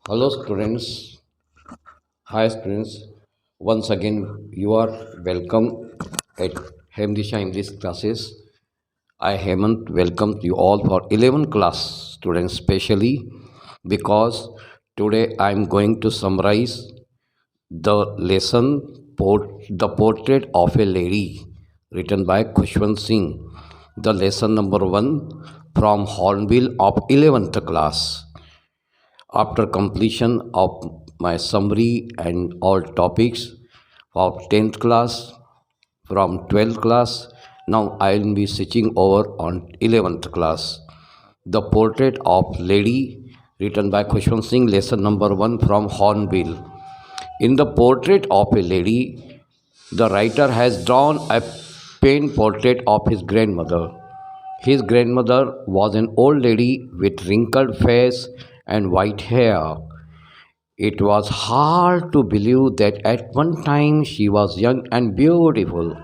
Hello students, hi students. Once again, you are welcome at Hemdisha English classes. I Hemant welcome you all for 11th class students, specially because today I am going to summarize the lesson The Portrait of a Lady, written by Khushwant Singh. The lesson number 1 from Hornbill of 11th class. After completion of my summary and all topics of 10th class, from 12th class, now I will be switching over on 11th class. The Portrait of Lady, written by Khushwant Singh, lesson number 1 from Hornbill. In the Portrait of a Lady, the writer has drawn a pen portrait of his grandmother. His grandmother was an old lady with wrinkled face and white hair. It was hard to believe that at one time she was young and beautiful.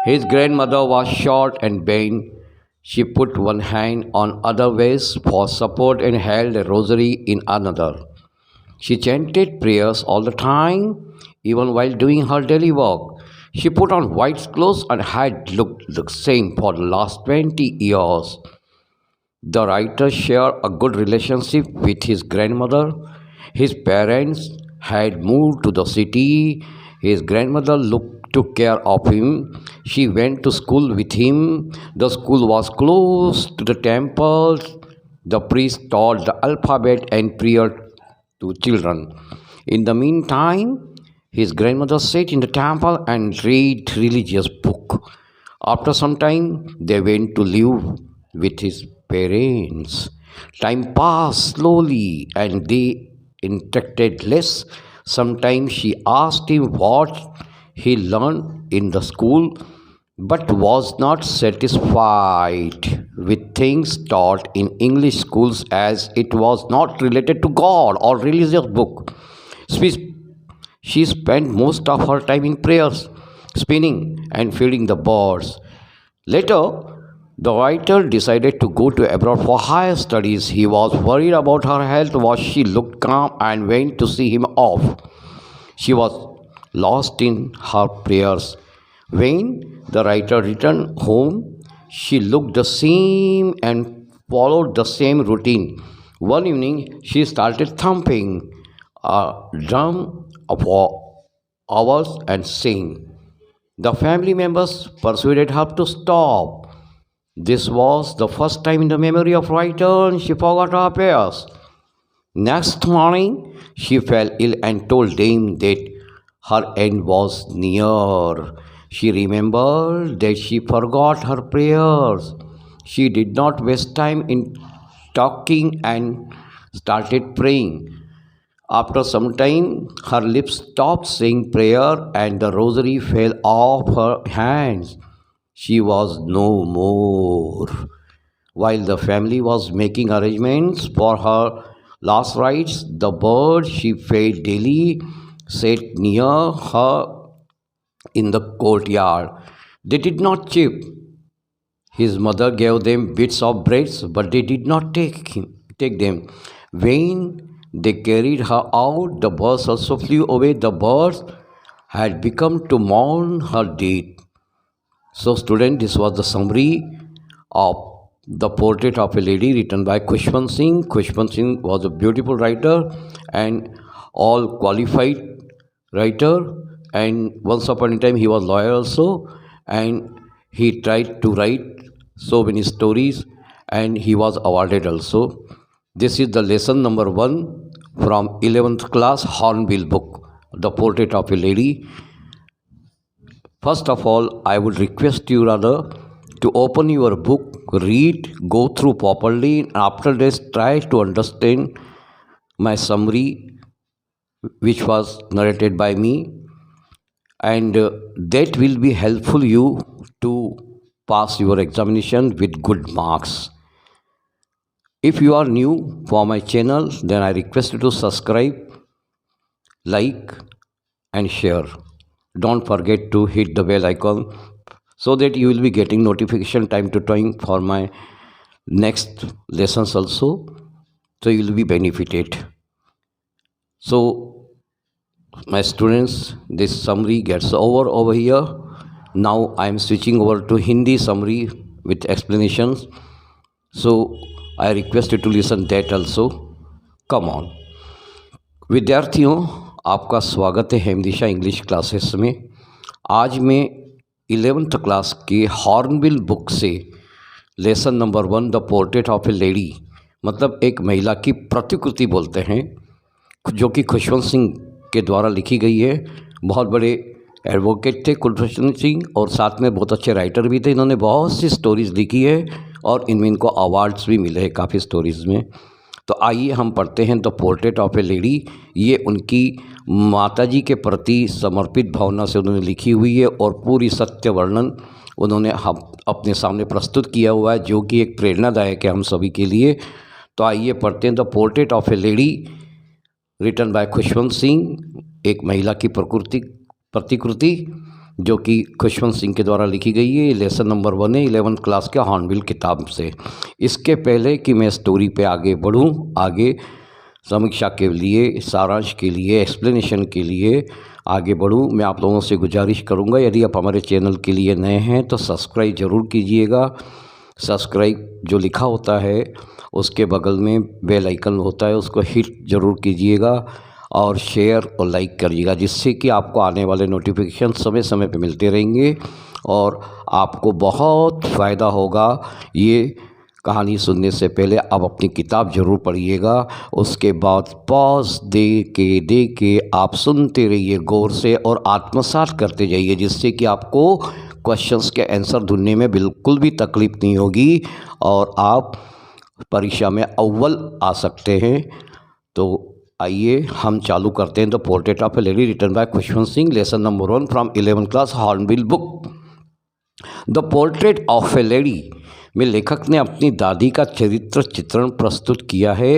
His grandmother was short and bent. She put one hand on other waist for support and held a rosary in another. She chanted prayers all the time, even while doing her daily work. She put on white clothes and had looked the same for the last 20 years. The writer shared a good relationship with his grandmother. His parents had moved to the city. His grandmother took care of him. She went to school with him. The school was close to the temple. The priest taught the alphabet and prayer to children. In the meantime, his grandmother sat in the temple and read religious book. After some time, they went to live with his parents. Time passed slowly and they interacted less. Sometimes she asked him what he learned in the school, but was not satisfied with things taught in English schools as it was not related to God or religious book. She spent most of her time in prayers, spinning, and feeding the birds. Later, the writer decided to go to abroad for higher studies. He was worried about her health, but she looked calm and went to see him off. She was lost in her prayers. When the writer returned home, she looked the same and followed the same routine. One evening, she started thumping a drum for hours and saying, the family members persuaded her to stop. This was the first time in the memory of writer she forgot her prayers. Next morning, she fell ill and told them that her end was near. She remembered that she forgot her prayers. She did not waste time in talking and started praying. After some time, her lips stopped saying prayer and the rosary fell off her hands. She was no more. While the family was making arrangements for her last rites, the bird she fed daily sat near her in the courtyard. They did not chip. His mother gave them bits of bread, but they did not take them. When they carried her out, the birds also flew away. The birds had become to mourn her death. So, student, this was the summary of The Portrait of a Lady, written by Khushwant Singh. Khushwant Singh was a beautiful writer and all qualified writer. And once upon a time, he was lawyer also, and he tried to write so many stories, and he was awarded also. This is the lesson number 1 from 11th class Hornbill book, The Portrait of a Lady. First of all, I would request you rather to open your book, read, go through properly, and after this, try to understand my summary, which was narrated by me, and that will be helpful you to pass your examination with good marks. If you are new for my channel, then I request you to subscribe, like, and share. Don't forget to hit the bell icon so that you will be getting notification time to time for my next lessons also, so you will be benefited. So, my students, this summary gets over here. Now I am switching over to Hindi summary with explanations. So I request you to listen that also. Come on. विद्यार्थियों, आपका स्वागत है हेमदिशा English classes में। आज मैं 11th class के hornbill book से lesson number 1 the portrait of a lady, मतलब एक महिला की प्रतिकृति बोलते हैं, जो कि खुशवंत सिंह के द्वारा लिखी गई है। बहुत बड़े एडवोकेट थे खुशवंत सिंह, और साथ में बहुत अच्छे राइटर भी थे। इन्होंने बहुत सी स्टोरीज़ लिखी है और इनमें इनको अवार्ड्स भी मिले हैं काफ़ी स्टोरीज़ में। तो आइए हम पढ़ते हैं the portrait of a lady. ये उनकी माताजी के प्रति समर्पित भावना से उन्होंने लिखी हुई है और पूरी सत्य वर्णन उन्होंने हम अपने सामने प्रस्तुत किया हुआ है, जो कि एक प्रेरणादायक है हम सभी के लिए। तो आइए पढ़ते हैं the portrait of a lady written by Khushwant Singh, एक महिला की प्रतिकृति जो कि खुशवंत सिंह के द्वारा लिखी गई है। लेसन नंबर 1 है 11th क्लास के हॉर्नबिल किताब से। इसके पहले कि मैं स्टोरी पे आगे बढ़ूं, आगे समीक्षा के लिए, सारांश के लिए, एक्सप्लेनेशन के लिए आगे बढ़ूं, मैं आप लोगों से गुजारिश करूंगा, यदि आप हमारे चैनल के लिए नए हैं तो सब्सक्राइब ज़रूर कीजिएगा। सब्सक्राइब जो लिखा होता है उसके बगल में बेल आइकन होता है, उसको हिट ज़रूर कीजिएगा और शेयर और लाइक करिएगा, जिससे कि आपको आने वाले नोटिफिकेशन समय समय पे मिलते रहेंगे और आपको बहुत फ़ायदा होगा। ये कहानी सुनने से पहले आप अपनी किताब ज़रूर पढ़िएगा, उसके बाद पॉज दे के आप सुनते रहिए गौर से और आत्मसात करते जाइए, जिससे कि आपको क्वेश्चंस के आंसर ढूंढने में बिल्कुल भी तकलीफ़ नहीं होगी और आप परीक्षा में अव्वल आ सकते हैं। तो आइए हम चालू करते हैं the portrait of a lady written by Khushwant Singh, lesson number 1 from 11th class hornbill book. The portrait of a lady में लेखक ने अपनी दादी का चरित्र चित्रण प्रस्तुत किया है।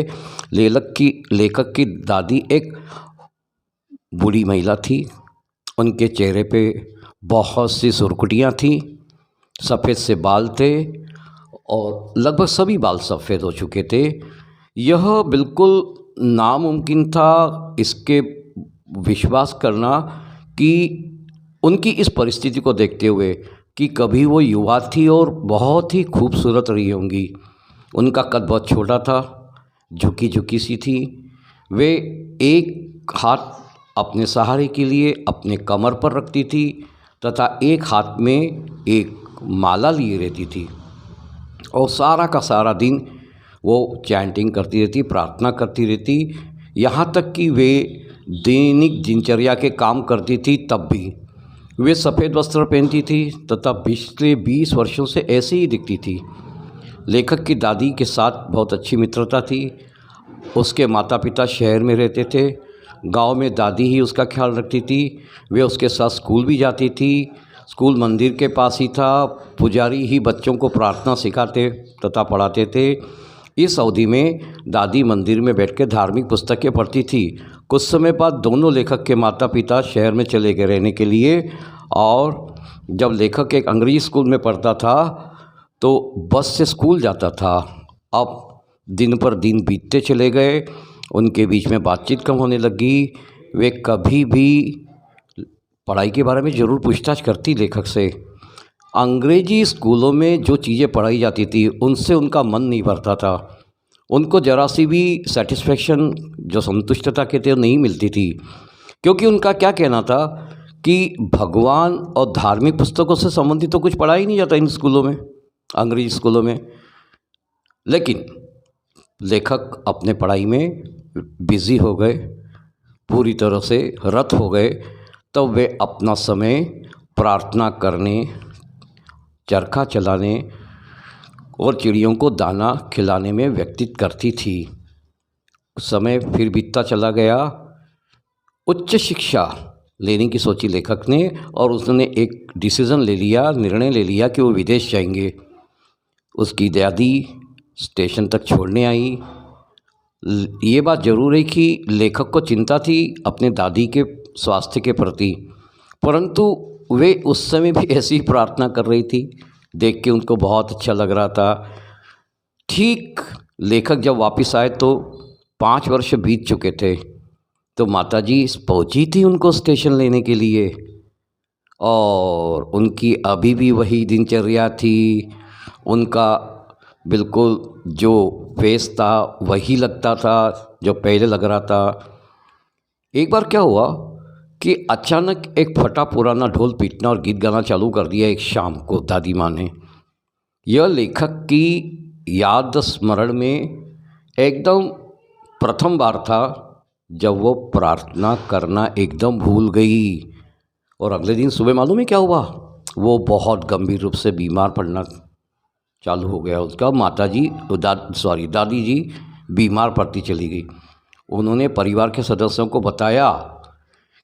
लेखक की दादी एक बूढ़ी महिला थी। उनके चेहरे पे बहुत सी सुर्खियाँ थीं, सफ़ेद से बाल थे और लगभग सभी बाल सफ़ेद हो चुके थे। यह बिल्कुल नामुमकिन था इसके विश्वास करना कि उनकी इस परिस्थिति को देखते हुए कि कभी वो युवा थी और बहुत ही खूबसूरत रही होंगी। उनका कद बहुत छोटा था, झुकी झुकी सी थी। वे एक हाथ अपने सहारे के लिए अपने कमर पर रखती थी तथा एक हाथ में एक माला लिए रहती थी और सारा का सारा दिन वो चैंटिंग करती रहती, प्रार्थना करती रहती। यहाँ तक कि वे दैनिक दिनचर्या के काम करती थी तब भी वे सफ़ेद वस्त्र पहनती थी तथा पिछले 20 वर्षों से ऐसे ही दिखती थी। लेखक की दादी के साथ बहुत अच्छी मित्रता थी। उसके माता पिता शहर में रहते थे, गांव में दादी ही उसका ख्याल रखती थी। वे उसके साथ स्कूल भी जाती थी। स्कूल मंदिर के पास ही था। पुजारी ही बच्चों को प्रार्थना सिखाते तथा पढ़ाते थे। इस अवधि में दादी मंदिर में बैठकर धार्मिक पुस्तकें पढ़ती थी। कुछ समय बाद दोनों लेखक के माता पिता शहर में चले गए रहने के लिए, और जब लेखक एक अंग्रेजी स्कूल में पढ़ता था तो बस से स्कूल जाता था। अब दिन पर दिन बीतते चले गए, उनके बीच में बातचीत कम होने लगी। वे कभी भी पढ़ाई के बारे में ज़रूर पूछताछ करती लेखक से। अंग्रेजी स्कूलों में जो चीज़ें पढ़ाई जाती थी उनसे उनका मन नहीं भरता था। उनको ज़रा सी भी सेटिस्फेक्शन, जो संतुष्टता कहते हैं, नहीं मिलती थी, क्योंकि उनका क्या कहना था कि भगवान और धार्मिक पुस्तकों से संबंधित तो कुछ पढ़ा ही नहीं जाता इन स्कूलों में, अंग्रेजी स्कूलों में। लेकिन लेखक अपने पढ़ाई में बिज़ी हो गए, पूरी तरह से रत हो गए। तब वे अपना समय प्रार्थना करने, चरखा चलाने और चिड़ियों को दाना खिलाने में व्यतीत करती थी। समय फिर बीतता चला गया। उच्च शिक्षा लेने की सोची लेखक ने और उसने एक निर्णय ले लिया कि वो विदेश जाएंगे। उसकी दादी स्टेशन तक छोड़ने आई। ये बात ज़रूर है कि लेखक को चिंता थी अपने दादी के स्वास्थ्य के प्रति, परंतु वे उस समय भी ऐसी ही प्रार्थना कर रही थी। देख के उनको बहुत अच्छा लग रहा था। ठीक लेखक जब वापस आए तो 5 वर्ष बीत चुके थे। तो माताजी पहुंची थी उनको स्टेशन लेने के लिए, और उनकी अभी भी वही दिनचर्या थी। उनका बिल्कुल जो फेस था वही लगता था जो पहले लग रहा था। एक बार क्या हुआ कि अचानक एक फटा पुराना ढोल पीटना और गीत गाना चालू कर दिया एक शाम को दादी माँ ने। यह लेखक की याद स्मरण में एकदम प्रथम बार था जब वो प्रार्थना करना एकदम भूल गई। और अगले दिन सुबह मालूम है क्या हुआ, वो बहुत गंभीर रूप से बीमार पड़ना चालू हो गया उसका। दादी जी बीमार पड़ती चली गई। उन्होंने परिवार के सदस्यों को बताया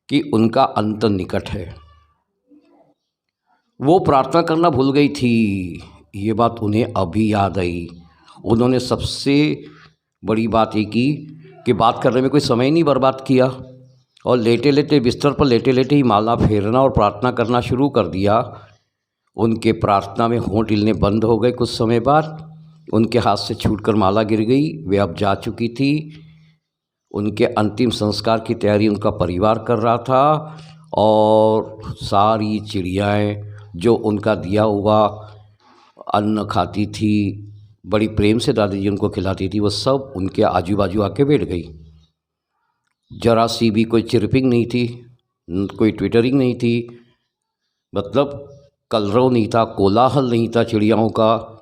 कि उनका अंत निकट है। वो प्रार्थना करना भूल गई थी, ये बात उन्हें अभी याद आई। उन्होंने सबसे बड़ी बात ये की कि बात करने में कोई समय नहीं बर्बाद किया, और लेटे लेटे बिस्तर पर लेटे लेटे ही माला फेरना और प्रार्थना करना शुरू कर दिया। उनके प्रार्थना में होंठ हिलने बंद हो गए। कुछ समय बाद उनके हाथ से छूटकर माला गिर गई। वे अब जा चुकी थी। उनके अंतिम संस्कार की तैयारी उनका परिवार कर रहा था, और सारी चिड़ियाएँ जो उनका दिया हुआ अन्न खाती थी, बड़ी प्रेम से दादी जी उनको खिलाती थी, वो सब उनके आजू बाजू आके बैठ गई। जरा सी भी कोई चिरपिंग नहीं थी, कोई ट्विटरिंग नहीं थी, मतलब कलरव नहीं था, कोलाहल नहीं था चिड़ियाओं का।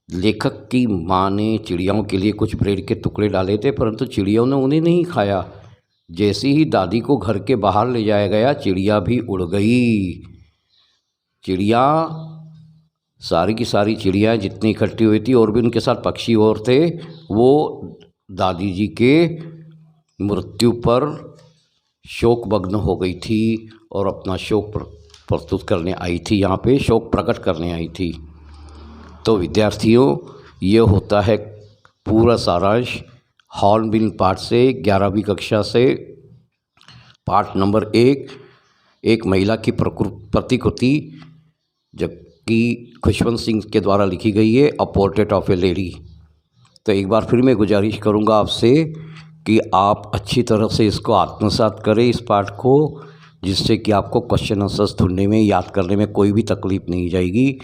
लेखक की माँ ने चिड़ियाओं के लिए कुछ ब्रेड के टुकड़े डाले थे, परंतु चिड़ियों ने उन्हें नहीं खाया। जैसे ही दादी को घर के बाहर ले जाया गया, चिड़िया भी उड़ गई। चिड़िया सारी की सारी चिड़िया जितनी इकट्ठी हुई थी, और भी उनके साथ पक्षी और थे, वो दादी जी के मृत्यु पर शोकमग्न हो गई थी और अपना शोक प्रस्तुत करने आई थी, यहाँ पे शोक प्रकट करने आई थी। तो विद्यार्थियों, ये होता है पूरा सारांश हॉर्नबिल पाठ से 11वीं कक्षा से। पाठ नंबर 1, एक महिला की प्रतिकृति, जबकि खुशवंत सिंह के द्वारा लिखी गई है, a portrait of a lady. तो एक बार फिर मैं गुजारिश करूंगा आपसे कि आप अच्छी तरह से इसको आत्मसात करें, इस पाठ को, जिससे कि आपको क्वेश्चन आंसर्स ढूंढने में, याद करने में कोई भी तकलीफ़ नहीं जाएगी,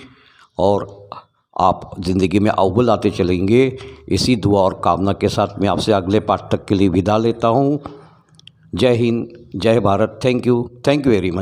और आप ज़िंदगी में अव्वल आते चलेंगे। इसी दुआ और कामना के साथ मैं आपसे अगले पाठ तक के लिए विदा लेता हूँ। जय हिंद, जय Bharat. Thank you very much.